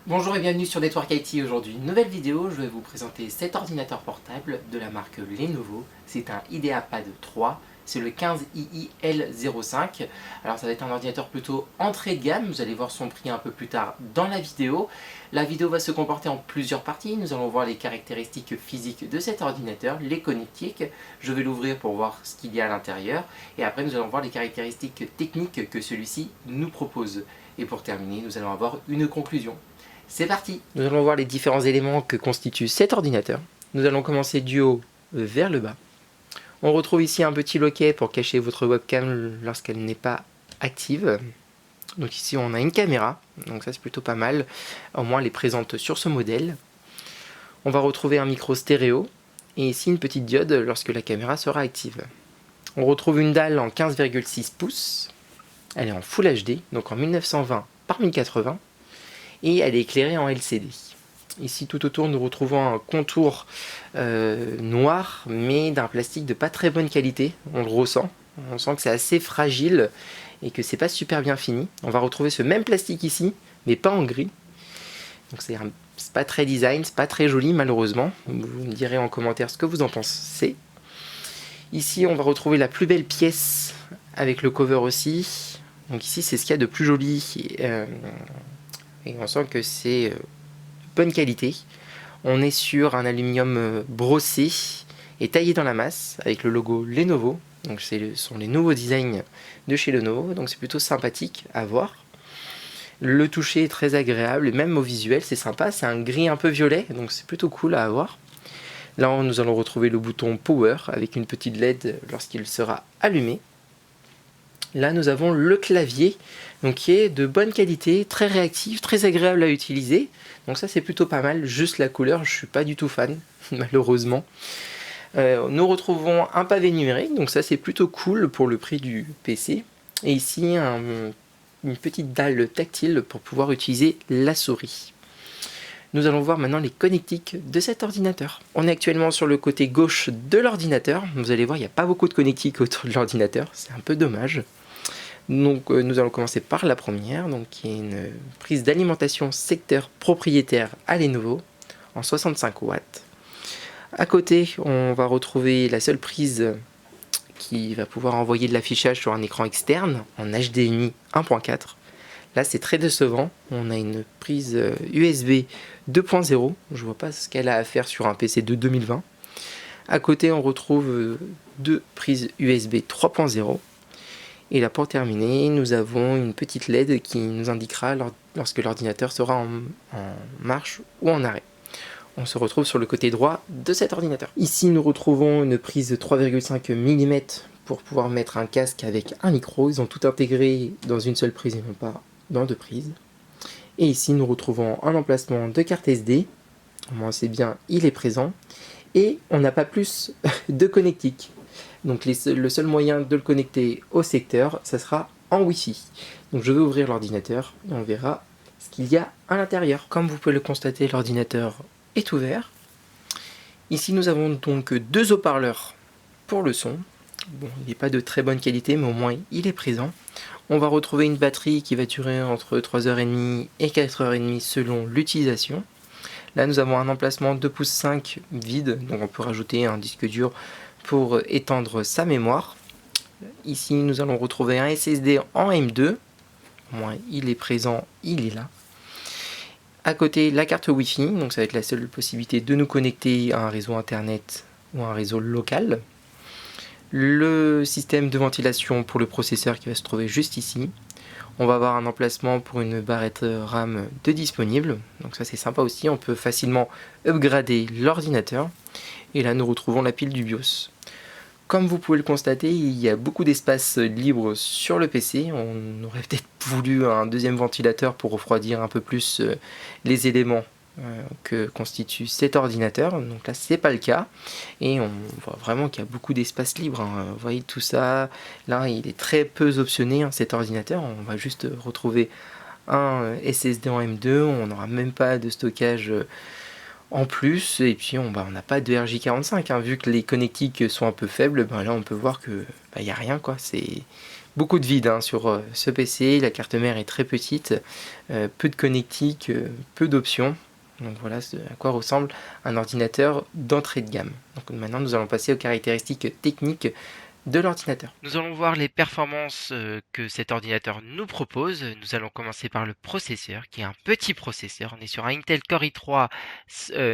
Bonjour et bienvenue sur Network IT. Aujourd'hui, une nouvelle vidéo. Je vais vous présenter cet ordinateur portable de la marque Lenovo. C'est un IdeaPad 3. C'est le 15II-L05. Alors ça va être un ordinateur plutôt entrée de gamme. Vous allez voir son prix un peu plus tard dans la vidéo. La vidéo va se comporter en plusieurs parties. Nous allons voir les caractéristiques physiques de cet ordinateur, les connectiques. Je vais l'ouvrir pour voir ce qu'il y a à l'intérieur. Et après, nous allons voir les caractéristiques techniques que celui-ci nous propose. Et pour terminer, nous allons avoir une conclusion. C'est parti! Nous allons voir les différents éléments que constitue cet ordinateur. Nous allons commencer du haut vers le bas. On retrouve ici un petit loquet pour cacher votre webcam lorsqu'elle n'est pas active. Donc ici on a une caméra, donc ça c'est plutôt pas mal. Au moins elle est présente sur ce modèle. On va retrouver un micro stéréo et ici une petite diode lorsque la caméra sera active. On retrouve une dalle en 15,6 pouces. Elle est en Full HD, donc en 1920 par 1080. Et elle est éclairée en LCD. Ici tout autour nous retrouvons un contour noir mais d'un plastique de pas très bonne qualité, on le ressent, on sent que c'est assez fragile et que c'est pas super bien fini. On va retrouver ce même plastique ici mais pas en gris, donc c'est pas très design, c'est pas très joli malheureusement, vous me direz en commentaire ce que vous en pensez. Ici on va retrouver la plus belle pièce avec le cover aussi, donc ici c'est ce qu'il y a de plus joli. Et on sent que c'est bonne qualité. On est sur un aluminium brossé et taillé dans la masse avec le logo Lenovo. Donc ce sont les nouveaux designs de chez Lenovo, donc c'est plutôt sympathique à voir. Le toucher est très agréable et même au visuel c'est sympa, c'est un gris un peu violet, donc c'est plutôt cool à avoir. Là nous allons retrouver le bouton Power avec une petite LED lorsqu'il sera allumé. Là nous avons le clavier, donc qui est de bonne qualité, très réactif, très agréable à utiliser. Donc ça c'est plutôt pas mal, juste la couleur je suis pas du tout fan, malheureusement. Nous retrouvons un pavé numérique, donc ça c'est plutôt cool pour le prix du PC. Et ici une petite dalle tactile pour pouvoir utiliser la souris. Nous allons voir maintenant les connectiques de cet ordinateur. On est actuellement sur le côté gauche de l'ordinateur. Vous allez voir, il n'y a pas beaucoup de connectiques autour de l'ordinateur, c'est un peu dommage. Donc nous allons commencer par la première, donc qui est une prise d'alimentation secteur propriétaire à Lenovo en 65 watts. À côté, on va retrouver la seule prise qui va pouvoir envoyer de l'affichage sur un écran externe en HDMI 1.4. Là c'est très décevant, on a une prise USB 2.0, je vois pas ce qu'elle a à faire sur un PC de 2020. À côté on retrouve deux prises USB 3.0. Et là pour terminer, nous avons une petite LED qui nous indiquera lorsque l'ordinateur sera en marche ou en arrêt. On se retrouve sur le côté droit de cet ordinateur. Ici nous retrouvons une prise de 3,5 mm pour pouvoir mettre un casque avec un micro. Ils ont tout intégré dans une seule prise et non pas dans deux prises. Et ici nous retrouvons un emplacement de carte SD. Au moins c'est bien, il est présent. Et on n'a pas plus de connectiques. Donc le seul moyen de le connecter au secteur, ça sera en Wi-Fi. Donc je vais ouvrir l'ordinateur et on verra ce qu'il y a à l'intérieur. Comme vous pouvez le constater, l'ordinateur est ouvert. Ici nous avons donc deux haut-parleurs pour le son. Bon, il n'est pas de très bonne qualité, mais au moins il est présent. On va retrouver une batterie qui va durer entre 3h30 et 4h30 selon l'utilisation. Là nous avons un emplacement 2,5 pouces vide, donc on peut rajouter un disque dur pour étendre sa mémoire. Ici nous allons retrouver un SSD en M2, au moins il est présent, il est là. À côté la carte Wi-Fi, donc ça va être la seule possibilité de nous connecter à un réseau internet ou à un réseau local. Le système de ventilation pour le processeur qui va se trouver juste ici. On va avoir un emplacement pour une barrette RAM de disponible, donc ça c'est sympa aussi, on peut facilement upgrader l'ordinateur. Et là nous retrouvons la pile du BIOS. Comme vous pouvez le constater, il y a beaucoup d'espace libre sur le PC. On aurait peut-être voulu un deuxième ventilateur pour refroidir un peu plus les éléments que constitue cet ordinateur. Donc là, c'est pas le cas. Et on voit vraiment qu'il y a beaucoup d'espace libre. Vous voyez tout ça. Là, il est très peu optionné, cet ordinateur. On va juste retrouver un SSD en M2. On n'aura même pas de stockage en plus, et puis on n'a pas de RJ45, vu que les connectiques sont un peu faibles, là on peut voir que n'y a rien quoi, c'est beaucoup de vide hein, sur ce PC, la carte mère est très petite, peu de connectique, peu d'options. Donc voilà à quoi ressemble un ordinateur d'entrée de gamme. Donc maintenant nous allons passer aux caractéristiques techniques de l'ordinateur. Nous allons voir les performances que cet ordinateur nous propose. Nous allons commencer par le processeur, qui est un petit processeur. On est sur un Intel Core i3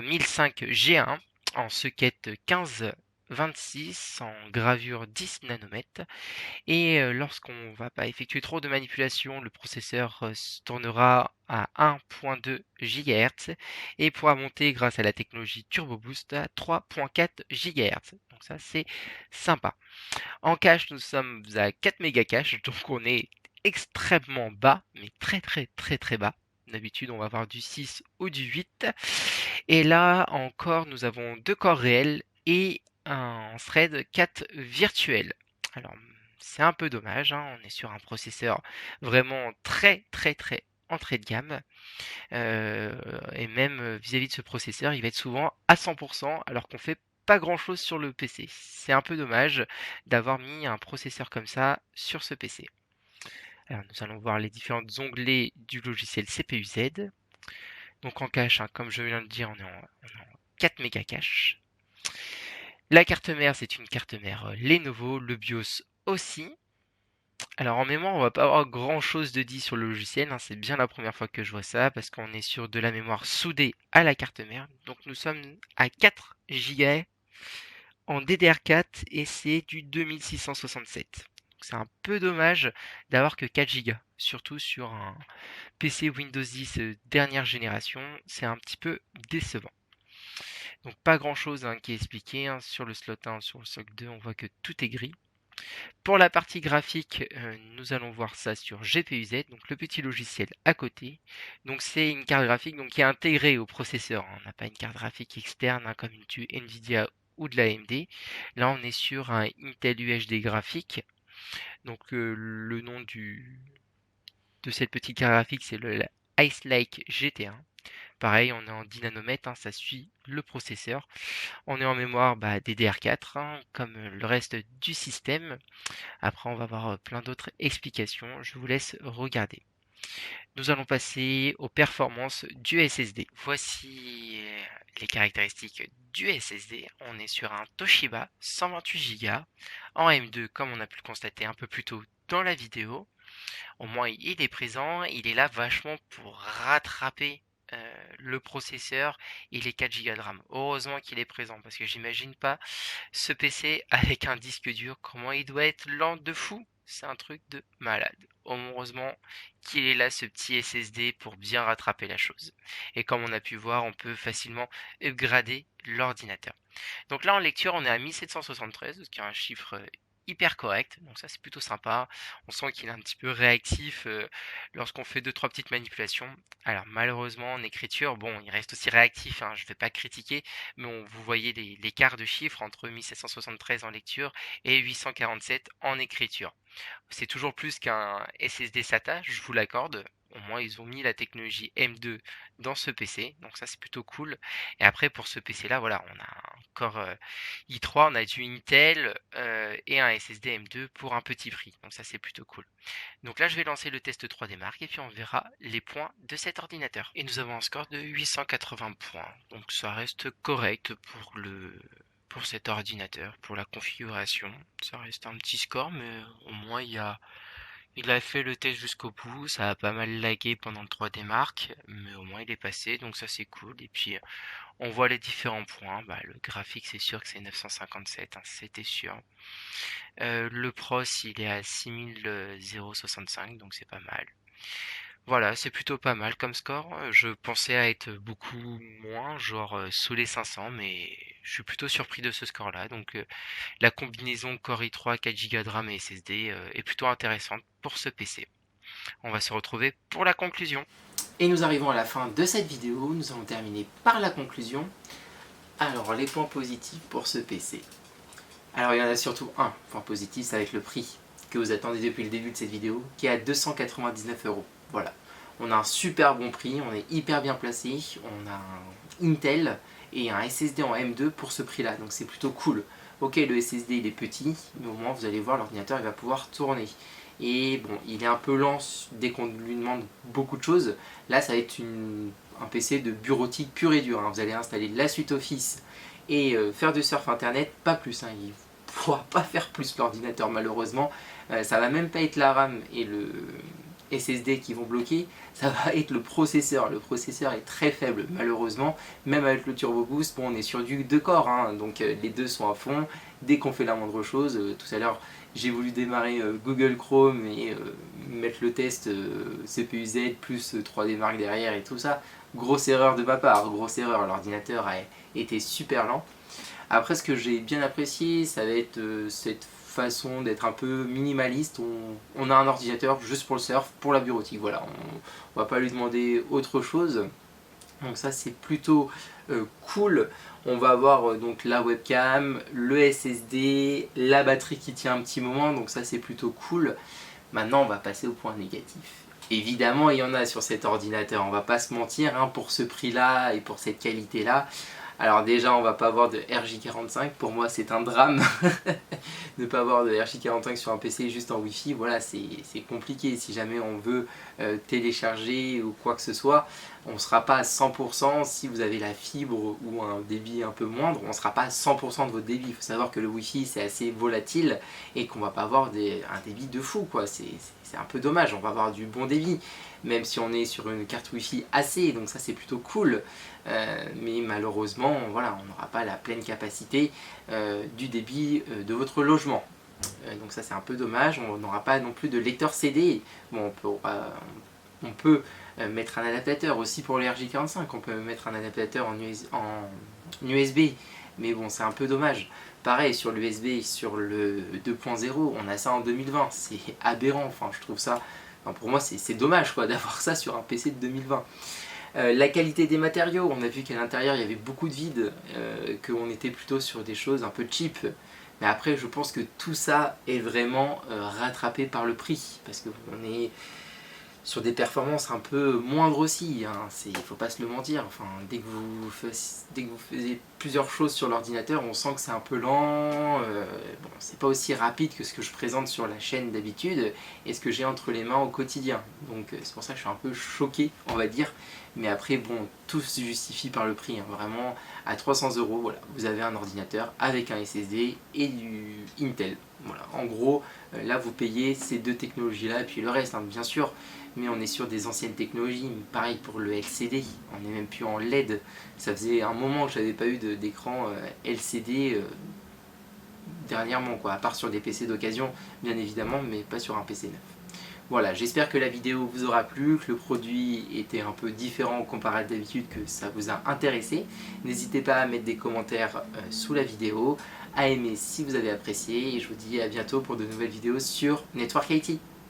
1005 G1 en socket 1526 en gravure 10 nanomètres. Et lorsqu'on va pas effectuer trop de manipulations, le processeur tournera à 1.2 GHz et pourra monter grâce à la technologie Turbo Boost à 3.4 GHz. Donc ça c'est sympa. En cache, nous sommes à 4 méga cache, donc on est extrêmement bas, mais très bas. D'habitude, on va avoir du 6 ou du 8. Et là encore, nous avons 2 corps réels et un thread 4 virtuel. Alors, c'est un peu dommage, hein, on est sur un processeur vraiment très entrée de gamme. Et même vis-à-vis de ce processeur, il va être souvent à 100% alors qu'on fait pas grand chose sur le PC. C'est un peu dommage d'avoir mis un processeur comme ça sur ce PC. Alors nous allons voir les différents onglets du logiciel CPU-Z. Donc en cache, hein, comme je viens de le dire, on est en 4 méga cache. La carte mère, c'est une carte mère Lenovo, le BIOS aussi. Alors en mémoire, on va pas avoir grand chose de dit sur le logiciel, hein. C'est bien la première fois que je vois ça parce qu'on est sur de la mémoire soudée à la carte mère. Donc nous sommes à 4 Go en DDR4 et c'est du 2667. C'est un peu dommage d'avoir que 4 Go, surtout sur un PC Windows 10 dernière génération, c'est un petit peu décevant. Donc pas grand chose hein, qui est expliqué, hein. Sur le slot 1, sur le slot 2, on voit que tout est gris. Pour la partie graphique, nous allons voir ça sur GPU-Z, donc le petit logiciel à côté. Donc c'est une carte graphique donc, qui est intégrée au processeur. On n'a pas une carte graphique externe hein, comme une Nvidia ou de la AMD. Là on est sur un Intel UHD graphique. Donc le nom de cette petite carte graphique c'est le Ice Lake GT1. Pareil, on est en 10 nanomètres, hein, ça suit le processeur. On est en mémoire DDR4, hein, comme le reste du système. Après, on va voir plein d'autres explications. Je vous laisse regarder. Nous allons passer aux performances du SSD. Voici les caractéristiques du SSD. On est sur un Toshiba 128 Go en M2, comme on a pu le constater un peu plus tôt dans la vidéo. Au moins, il est présent. Il est là vachement pour rattraper le processeur et les 4 Go de RAM. Heureusement qu'il est présent parce que j'imagine pas ce PC avec un disque dur, comment il doit être lent de fou. C'est un truc de malade. Heureusement qu'il est là ce petit SSD pour bien rattraper la chose. Et comme on a pu voir, on peut facilement upgrader l'ordinateur. Donc là en lecture on est à 1773, ce qui est un chiffre hyper correct, donc ça c'est plutôt sympa. On sent qu'il est un petit peu réactif lorsqu'on fait 2-3 petites manipulations. Alors malheureusement en écriture, bon il reste aussi réactif, hein, je ne vais pas critiquer, mais vous voyez l'écart de chiffres entre 1773 en lecture et 847 en écriture. C'est toujours plus qu'un SSD SATA, je vous l'accorde. Au moins, ils ont mis la technologie M2 dans ce PC, donc ça c'est plutôt cool. Et après, pour ce PC-là, voilà, on a un Core i3, on a du Intel et un SSD M2 pour un petit prix, donc ça c'est plutôt cool. Donc là, je vais lancer le test 3D Mark et puis on verra les points de cet ordinateur. Et nous avons un score de 880 points, donc ça reste correct pour cet ordinateur, pour la configuration. Ça reste un petit score, mais au moins il a fait le test jusqu'au bout. Ça a pas mal lagué pendant le 3D Mark, mais au moins il est passé, donc ça c'est cool. Et puis on voit les différents points. Le graphique c'est sûr que c'est 957, hein, c'était sûr. Le pros il est à 6065, donc c'est pas mal. Voilà, c'est plutôt pas mal comme score. Je pensais à être beaucoup moins, genre sous les 500, mais je suis plutôt surpris de ce score-là. Donc la combinaison Core i3, 4 Go de RAM et SSD est plutôt intéressante pour ce PC. On va se retrouver pour la conclusion. Et nous arrivons à la fin de cette vidéo. Nous allons terminer par la conclusion. Alors, les points positifs pour ce PC. Alors, il y en a surtout un point positif, c'est avec le prix que vous attendez depuis le début de cette vidéo, qui est à 299 €. Voilà. On a un super bon prix, on est hyper bien placé, on a un Intel et un SSD en M2 pour ce prix-là, donc c'est plutôt cool. Ok, le SSD il est petit, mais au moins vous allez voir l'ordinateur il va pouvoir tourner. et bon, il est un peu lent dès qu'on lui demande beaucoup de choses. Là, ça va être un PC de bureautique pur et dur, hein. Vous allez installer la suite Office et faire du surf internet, pas plus, hein. Il ne pourra pas faire plus l'ordinateur malheureusement. Ça va même pas être la RAM et le SSD qui vont bloquer, ça va être le processeur. Le processeur est très faible malheureusement, même avec le Turbo Boost, bon, on est sur du 2 corps, hein, donc les deux sont à fond. Dès qu'on fait la moindre chose, tout à l'heure j'ai voulu démarrer Google Chrome et mettre le test CPU-Z plus 3D Mark derrière et tout ça. Grosse erreur de ma part, grosse erreur, l'ordinateur a été super lent. Après, ce que j'ai bien apprécié, ça va être cette façon d'être un peu minimaliste. On a un ordinateur juste pour le surf, pour la bureautique, voilà, on va pas lui demander autre chose. Donc ça c'est plutôt cool. On va avoir donc la webcam, le SSD, la batterie qui tient un petit moment, donc ça c'est plutôt cool. Maintenant on va passer au point négatif. Évidemment il y en a sur cet ordinateur, on va pas se mentir, hein, pour ce prix là et pour cette qualité là. Alors déjà on va pas avoir de RJ45, pour moi c'est un drame de ne pas avoir de RJ45 sur un PC juste en Wi-Fi. Voilà, c'est compliqué. Si jamais on veut télécharger ou quoi que ce soit, on ne sera pas à 100%. Si vous avez la fibre ou un débit un peu moindre, on ne sera pas à 100% de votre débit. Il faut savoir que le Wi-Fi c'est assez volatile et qu'on va pas avoir un débit de fou, quoi. C'est un peu dommage, on va avoir du bon débit, même si on est sur une carte Wi-Fi AC, donc ça c'est plutôt cool. Mais malheureusement, voilà, on n'aura pas la pleine capacité du débit de votre logement. Donc ça c'est un peu dommage, on n'aura pas non plus de lecteur CD. Bon, on peut mettre un adaptateur aussi pour le RJ45, on peut mettre un adaptateur en USB, mais bon c'est un peu dommage. Pareil sur l'USB, sur le 2.0, on a ça en 2020, c'est aberrant, enfin je trouve ça, enfin, pour moi c'est dommage quoi d'avoir ça sur un PC de 2020. La qualité des matériaux, on a vu qu'à l'intérieur il y avait beaucoup de vide, qu'on était plutôt sur des choses un peu cheap. Mais après je pense que tout ça est vraiment rattrapé par le prix, parce qu'on est sur des performances un peu moindres aussi, hein. Il faut pas se le mentir, enfin, dès que vous faisiez plusieurs choses sur l'ordinateur, on sent que c'est un peu lent, bon, c'est pas aussi rapide que ce que je présente sur la chaîne d'habitude et ce que j'ai entre les mains au quotidien. Donc c'est pour ça que je suis un peu choqué, on va dire, mais après bon, tout se justifie par le prix, hein. Vraiment, à 300 €, voilà, vous avez un ordinateur avec un SSD et du Intel. Voilà, en gros, là vous payez ces deux technologies là et puis le reste, hein, bien sûr, mais on est sur des anciennes technologies. Pareil pour le LCD, on n'est même plus en LED. Ça faisait un moment que j'avais pas eu d'écran LCD dernièrement, quoi, à part sur des PC d'occasion bien évidemment, mais pas sur un PC neuf. Voilà, j'espère que la vidéo vous aura plu, que le produit était un peu différent comparé à d'habitude, que ça vous a intéressé. N'hésitez pas à mettre des commentaires sous la vidéo, à aimer si vous avez apprécié, et je vous dis à bientôt pour de nouvelles vidéos sur Network IT.